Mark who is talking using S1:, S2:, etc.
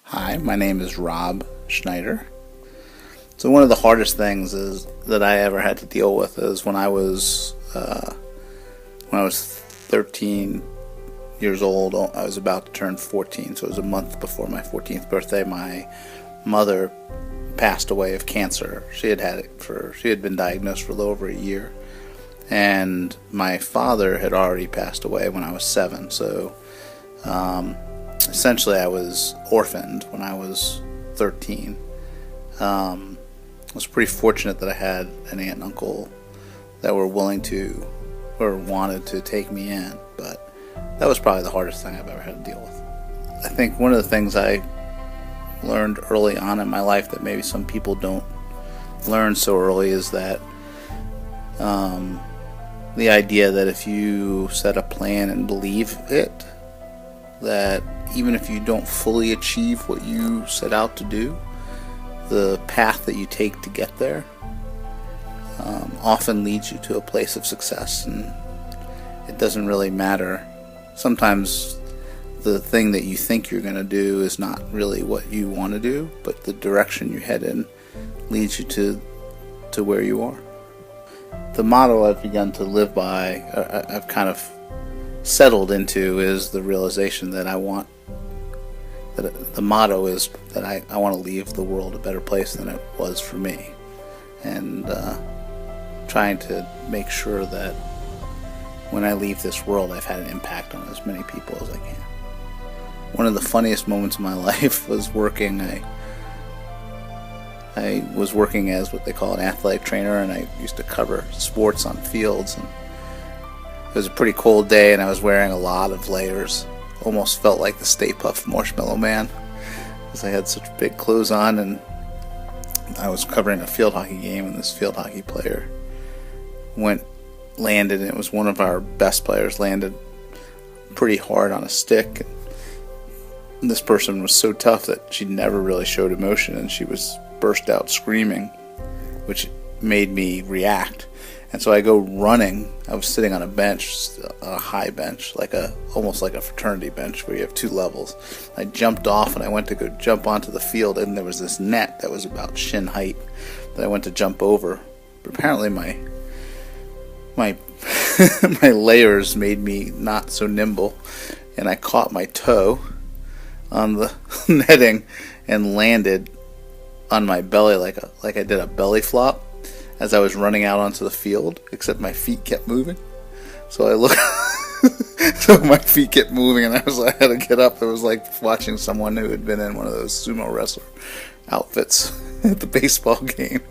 S1: Hi, my name is Rob Schneider. So one of the hardest things that I ever had to deal with is when I was 13 years old. I was about to turn 14, so it was a month before my 14th birthday. My mother passed away of cancer. She had been diagnosed for a little over a year, and my father had already passed away when I was 7. So essentially, I was orphaned when I was 13. I was pretty fortunate that I had an aunt and uncle that were willing to or wanted to take me in, but that was probably the hardest thing I've ever had to deal with. I think one of the things I learned early on in my life that maybe some people don't learn so early is that the idea that if you set a plan and believe it, that even if you don't fully achieve what you set out to do, the path that you take to get there often leads you to a place of success, and it doesn't really matter. Sometimes the thing that you think you're going to do is not really what you want to do, but the direction you head in leads you to where you are. The motto I've begun to live by, I've kind of settled into, is the realization that the motto is that I want to leave the world a better place than it was for me, and trying to make sure that when I leave this world, I've had an impact on as many people as I can. One of the funniest moments of my life was working. I was working as what they call an athletic trainer, and I used to cover sports on fields. And it was a pretty cold day, and I was wearing a lot of layers. Almost felt like the Stay Puft Marshmallow Man, because I had such big clothes on, and I was covering a field hockey game, and this field hockey player landed, and it was one of our best players, landed pretty hard on a stick. And this person was so tough that she never really showed emotion, and she burst out screaming, which made me react. And so I go running. I was sitting on a bench, a high bench, almost like a fraternity bench where you have 2 levels. I jumped off, and I went to go jump onto the field, and there was this net that was about shin height that I went to jump over. But apparently my my layers made me not so nimble, and I caught my toe on the netting and landed on my belly like I did a belly flop as I was running out onto the field, except my feet kept moving. So I looked, so my feet kept moving, and I had to get up. It was like watching someone who had been in one of those sumo wrestler outfits at the baseball game.